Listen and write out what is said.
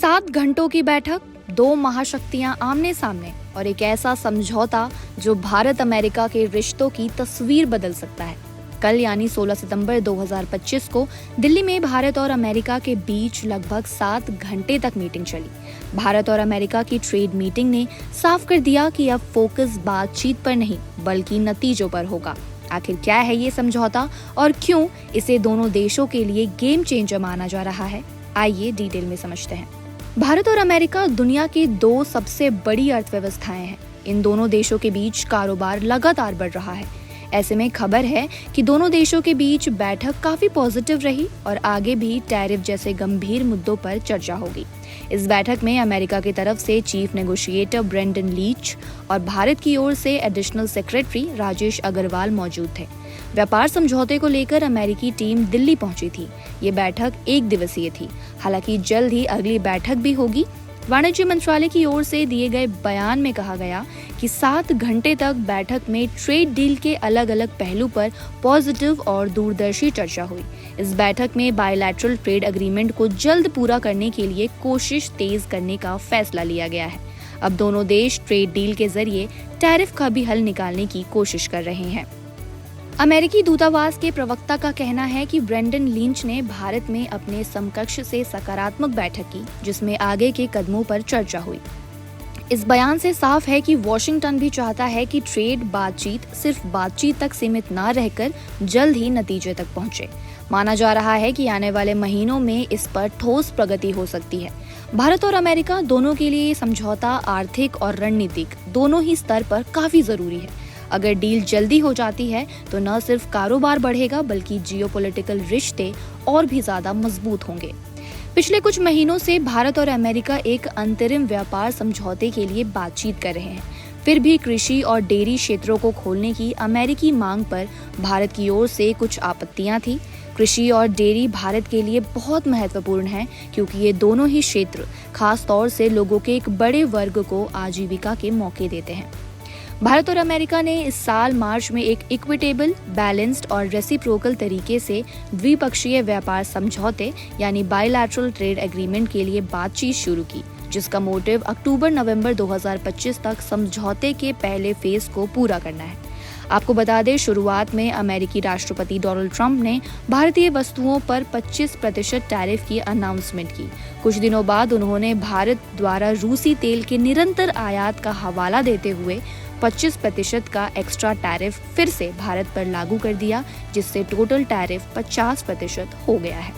7 घंटों की बैठक, 2 महाशक्तियां आमने सामने और एक ऐसा समझौता जो भारत अमेरिका के रिश्तों की तस्वीर बदल सकता है। कल यानी 16 सितंबर 2025 को दिल्ली में भारत और अमेरिका के बीच लगभग 7 घंटे तक मीटिंग चली। भारत और अमेरिका की ट्रेड मीटिंग ने साफ कर दिया कि अब फोकस बातचीत पर नहीं बल्कि नतीजों पर होगा। आखिर क्या है ये समझौता और क्यों इसे दोनों देशों के लिए गेम चेंजर माना जा रहा है, आइए डिटेल में समझते हैं। भारत और अमेरिका दुनिया की 2 सबसे बड़ी अर्थव्यवस्थाएं हैं। इन दोनों देशों के बीच कारोबार लगातार बढ़ रहा है। ऐसे में खबर है कि दोनों देशों के बीच बैठक काफी पॉजिटिव रही और आगे भी टैरिफ जैसे गंभीर मुद्दों पर चर्चा होगी। इस बैठक में अमेरिका की तरफ से चीफ नेगोशिएटर ब्रेंडन लीच और भारत की ओर से एडिशनल सेक्रेटरी राजेश अग्रवाल मौजूद थे। व्यापार समझौते को लेकर अमेरिकी टीम दिल्ली पहुंची थी। ये बैठक 1 दिवसीय थी। हालांकि जल्द ही अगली बैठक भी होगी। वाणिज्य मंत्रालय की ओर से दिए गए बयान में कहा गया कि 7 घंटे तक बैठक में ट्रेड डील के अलग अलग पहलू पर पॉजिटिव और दूरदर्शी चर्चा हुई। इस बैठक में बायलैटरल ट्रेड एग्रीमेंट को जल्द पूरा करने के लिए कोशिश तेज करने का फैसला लिया गया है। अब दोनों देश ट्रेड डील के जरिए टैरिफ का भी हल निकालने की कोशिश कर रहे हैं। अमेरिकी दूतावास के प्रवक्ता का कहना है कि ब्रेंडन लीच ने भारत में अपने समकक्ष से सकारात्मक बैठक की, जिसमें आगे के कदमों पर चर्चा हुई। इस बयान से साफ है कि वॉशिंगटन भी चाहता है कि ट्रेड बातचीत सिर्फ बातचीत तक सीमित न रहकर जल्द ही नतीजे तक पहुंचे। माना जा रहा है कि आने वाले महीनों में इस पर ठोस प्रगति हो सकती है। भारत और अमेरिका दोनों के लिए ये समझौता आर्थिक और रणनीतिक दोनों ही स्तर पर काफी जरूरी है। अगर डील जल्दी हो जाती है तो न सिर्फ कारोबार बढ़ेगा बल्कि जियोपॉलिटिकल रिश्ते और भी ज्यादा मजबूत होंगे। पिछले कुछ महीनों से भारत और अमेरिका एक अंतरिम व्यापार समझौते के लिए बातचीत कर रहे हैं। फिर भी कृषि और डेयरी क्षेत्रों को खोलने की अमेरिकी मांग पर भारत की ओर से कुछ आपत्तियां थी। कृषि और डेयरी भारत के लिए बहुत महत्वपूर्ण है क्योंकि ये दोनों ही क्षेत्र खास तौर से लोगों के एक बड़े वर्ग को आजीविका के मौके देते हैं। भारत और अमेरिका ने इस साल मार्च में एक इक्विटेबल, बैलेंस्ड और रेसिप्रोकल तरीके से द्विपक्षीय व्यापार समझौते यानी बायलैटरल ट्रेड एग्रीमेंट के लिए बातचीत शुरू की, जिसका मोटिव अक्टूबर-नवंबर 2025 तक समझौते के पहले फेज को पूरा करना है। आपको बता दें, शुरुआत में अमेरिकी राष्ट्रपति डोनाल्ड ट्रंप ने भारतीय वस्तुओं पर 25% टैरिफ की अनाउंसमेंट की। कुछ दिनों बाद उन्होंने भारत द्वारा रूसी तेल के निरंतर आयात का हवाला देते हुए 25% का एक्स्ट्रा टैरिफ फिर से भारत पर लागू कर दिया, जिससे टोटल टैरिफ 50% हो गया है।